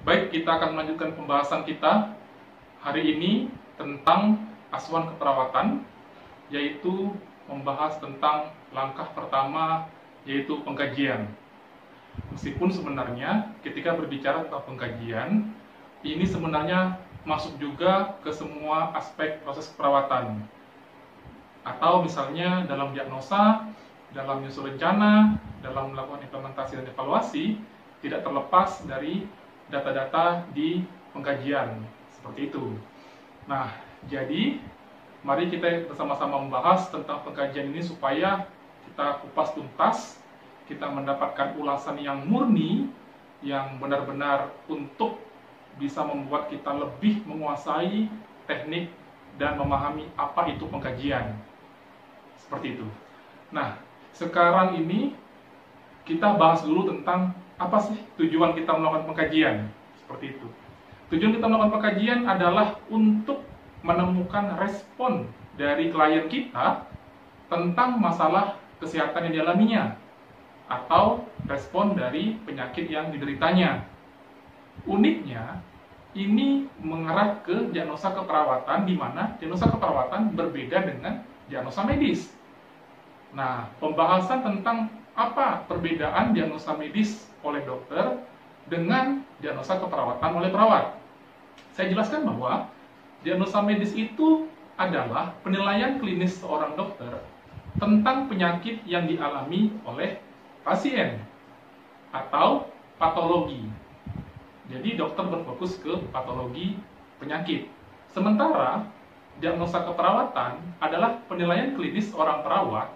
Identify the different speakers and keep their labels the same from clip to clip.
Speaker 1: Baik, kita akan melanjutkan pembahasan kita hari ini tentang asuhan keperawatan, yaitu membahas tentang langkah pertama, yaitu pengkajian. Meskipun sebenarnya ketika berbicara tentang pengkajian, ini sebenarnya masuk juga ke semua aspek proses keperawatan. Atau misalnya dalam diagnosa, dalam menyusun rencana, dalam melakukan implementasi dan evaluasi, tidak terlepas dari data-data di pengkajian, seperti itu. Nah, jadi mari kita bersama-sama membahas tentang pengkajian ini supaya kita kupas tuntas, kita mendapatkan ulasan yang murni, yang benar-benar untuk bisa membuat kita lebih menguasai teknik dan memahami apa itu pengkajian. Seperti itu. Nah, sekarang ini kita bahas dulu tentang apa sih tujuan kita melakukan pengkajian? Seperti itu. Tujuan kita melakukan pengkajian adalah untuk menemukan respon dari klien kita tentang masalah kesehatan yang dialaminya atau respon dari penyakit yang dideritanya. Uniknya, ini mengarah ke diagnosa keperawatan, di mana diagnosa keperawatan berbeda dengan diagnosa medis. Nah, pembahasan tentang apa perbedaan diagnosa medis oleh dokter dengan diagnosa keperawatan oleh perawat. Saya jelaskan bahwa diagnosa medis itu adalah penilaian klinis seorang dokter tentang penyakit yang dialami oleh pasien atau patologi. Jadi dokter berfokus ke patologi penyakit. Sementara diagnosa keperawatan adalah penilaian klinis seorang perawat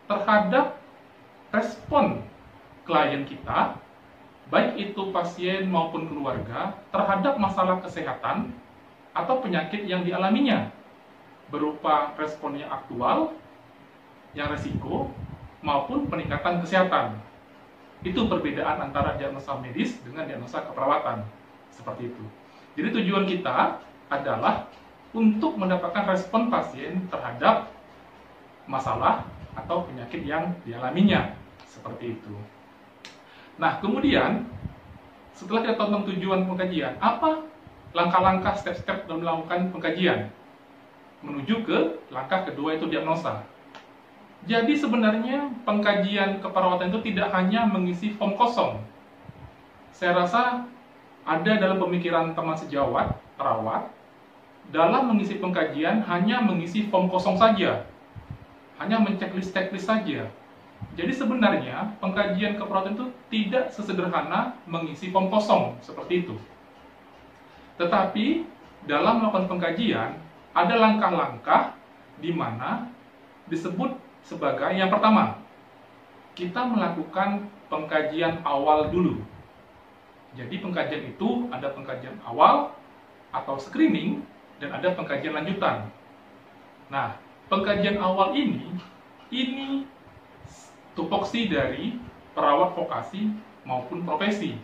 Speaker 1: terhadap respon klien kita, baik itu pasien maupun keluarga, terhadap masalah kesehatan atau penyakit yang dialaminya, berupa respon yang aktual, yang resiko, maupun peningkatan kesehatan. Itu perbedaan antara diagnosa medis dengan diagnosa keperawatan. Seperti itu. Jadi tujuan kita adalah untuk mendapatkan respon pasien terhadap masalah atau penyakit yang dialaminya. Seperti itu. Nah, kemudian setelah kita tahu tentang tujuan pengkajian, apa langkah-langkah step-step dalam melakukan pengkajian? Menuju ke langkah kedua, itu diagnosa. Jadi sebenarnya pengkajian keperawatan itu tidak hanya mengisi form kosong. Saya rasa ada dalam pemikiran teman sejawat, perawat, dalam mengisi pengkajian hanya mengisi form kosong saja. Hanya menceklis-ceklis saja. Jadi sebenarnya pengkajian keperawatan itu tidak sesederhana mengisi form kosong seperti itu. Tetapi dalam melakukan pengkajian ada langkah-langkah di mana disebut sebagai yang pertama, kita melakukan pengkajian awal dulu. Jadi pengkajian itu ada pengkajian awal atau screening dan ada pengkajian lanjutan. Nah, pengkajian awal ini tupoksi dari perawat vokasi maupun profesi.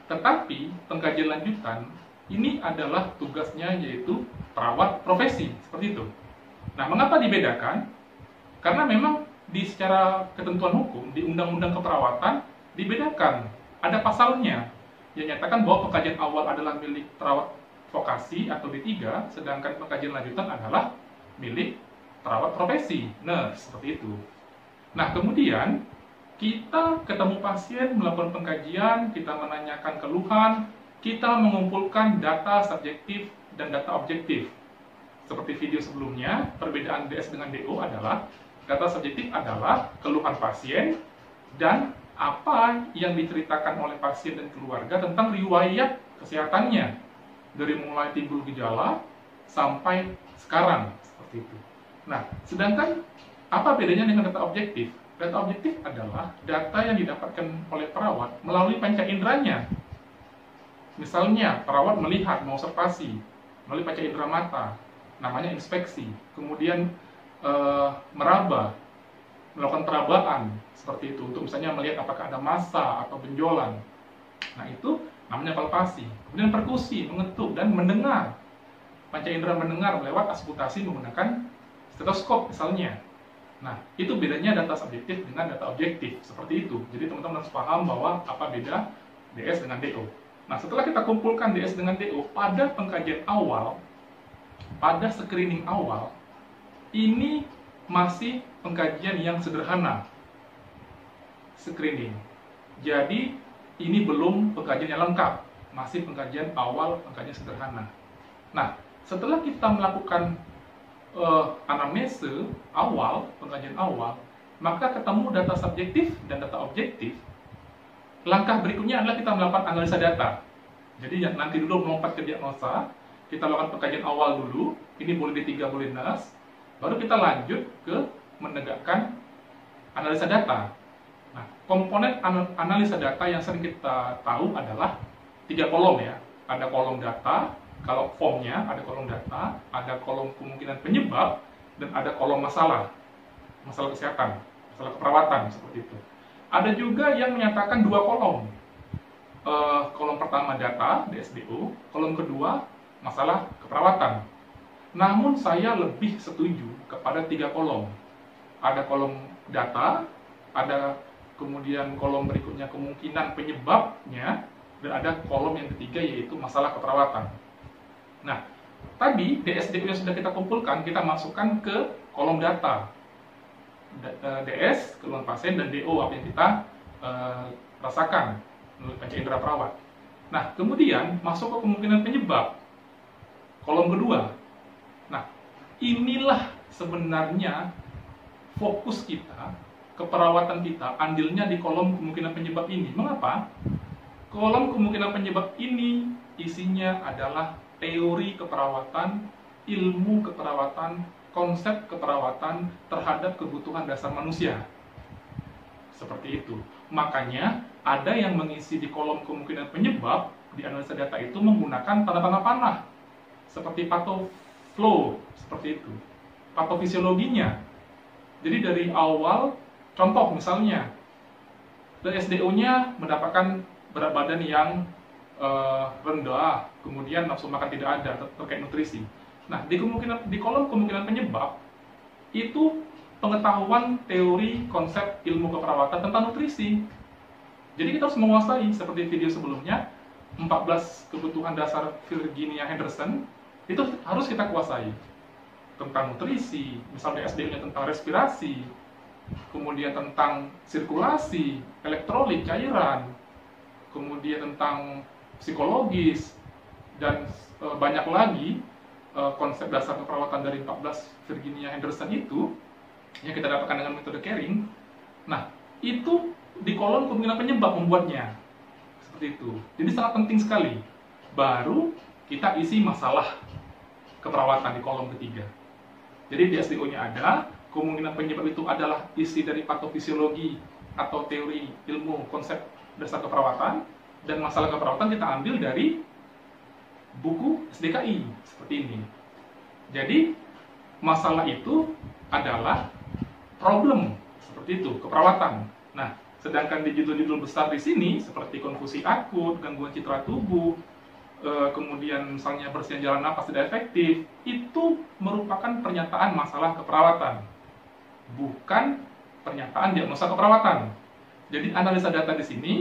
Speaker 1: Tetapi pengkajian lanjutan ini adalah tugasnya yaitu perawat profesi, seperti itu. Nah, mengapa dibedakan? Karena memang di secara ketentuan hukum di Undang-Undang Keperawatan dibedakan. Ada pasalnya yang nyatakan bahwa pengkajian awal adalah milik perawat vokasi atau D3, sedangkan pengkajian lanjutan adalah milik perawat profesi, nurse, seperti itu. Nah, kemudian kita ketemu pasien, melakukan pengkajian, kita menanyakan keluhan, kita mengumpulkan data subjektif dan data objektif. Seperti video sebelumnya, perbedaan DS dengan DO adalah data subjektif adalah keluhan pasien dan apa yang diceritakan oleh pasien dan keluarga tentang riwayat kesehatannya dari mulai timbul gejala sampai sekarang, seperti itu. Nah, sedangkan apa bedanya dengan data objektif? Data objektif adalah data yang didapatkan oleh perawat melalui panca inderanya. Misalnya, perawat melihat, mengobservasi melalui panca indera mata, namanya inspeksi. Kemudian meraba, melakukan perabaan, seperti itu, untuk misalnya melihat apakah ada massa atau benjolan. Nah, itu namanya palpasi. Kemudian perkusi, mengetuk, dan mendengar. Panca indera mendengar lewat auskultasi menggunakan stetoskop misalnya. Nah, itu bedanya data subjektif dengan data objektif, seperti itu. Jadi teman-teman harus paham bahwa apa beda DS dengan DO. Nah, setelah kita kumpulkan DS dengan DO, pada pengkajian awal, pada screening awal, ini masih pengkajian yang sederhana, screening. Jadi, ini belum pengkajian yang lengkap, masih pengkajian awal, pengkajian sederhana. Nah, setelah kita melakukan anamnese awal, pengkajian awal, maka ketemu data subjektif dan data objektif. Langkah berikutnya adalah kita melakukan analisa data. Jadi nanti dulu melompat ke diagnosa, kita lakukan pengkajian awal dulu, ini boleh D3, boleh NAS, baru kita lanjut ke menegakkan analisa data. Nah, komponen analisa data yang sering kita tahu adalah 3 kolom ya. Ada kolom data, kalau formnya ada kolom data, ada kolom kemungkinan penyebab, dan ada kolom masalah kesehatan, masalah keperawatan, seperti itu. Ada juga yang menyatakan 2 kolom. Kolom pertama data, DSDO, kolom kedua masalah keperawatan. Namun saya lebih setuju kepada 3 kolom. Ada kolom data, ada kemudian kolom berikutnya kemungkinan penyebabnya, dan ada kolom yang ketiga yaitu masalah keperawatan. Nah, tadi DSDO yang sudah kita kumpulkan, kita masukkan ke kolom data. DS, keluhan pasien, dan DO, apa yang kita rasakan menurut panca indera perawat. Nah, kemudian masuk ke kemungkinan penyebab, kolom kedua. Nah, inilah sebenarnya fokus kita, keperawatan kita, andilnya di kolom kemungkinan penyebab ini. Mengapa? Kolom kemungkinan penyebab ini isinya adalah teori keperawatan, ilmu keperawatan, konsep keperawatan terhadap kebutuhan dasar manusia. Seperti itu. Makanya, ada yang mengisi di kolom kemungkinan penyebab di analisa data itu menggunakan tanda-tanda panah. Seperti pathoflow, seperti itu. Patofisiologinya. Jadi dari awal, contoh misalnya, SDO-nya mendapatkan berat badan yang rendah, kemudian nafsu makan tidak ada terkait nutrisi. Nah, di kolom kemungkinan penyebab itu pengetahuan teori konsep ilmu keperawatan tentang nutrisi. Jadi kita harus menguasai, seperti video sebelumnya, 14 kebutuhan dasar Virginia Henderson, itu harus kita kuasai. Tentang nutrisi, misalnya SDO-nya tentang respirasi, kemudian tentang sirkulasi, elektrolit, cairan, kemudian tentang psikologis, dan banyak lagi konsep dasar keperawatan dari 14 Virginia Henderson itu yang kita dapatkan dengan metode Caring. Nah, itu di kolom kemungkinan penyebab membuatnya seperti itu. Jadi sangat penting sekali. Baru kita isi masalah keperawatan di kolom ketiga. Jadi di SDO-nya ada, kemungkinan penyebab itu adalah isi dari patofisiologi atau teori ilmu konsep dasar keperawatan, dan masalah keperawatan kita ambil dari buku SDKI, seperti ini. Jadi, masalah itu adalah problem, seperti itu, keperawatan. Nah, sedangkan di judul-judul besar di sini, seperti konfusi akut, gangguan citra tubuh, kemudian misalnya bersihan jalan napas tidak efektif, itu merupakan pernyataan masalah keperawatan, bukan pernyataan diagnosa keperawatan. Jadi, analisa data di sini,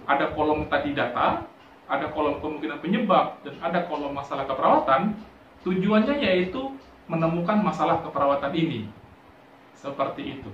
Speaker 1: ada kolom tadi data, ada kolom kemungkinan penyebab, dan ada kolom masalah keperawatan. Tujuannya yaitu menemukan masalah keperawatan ini. Seperti itu.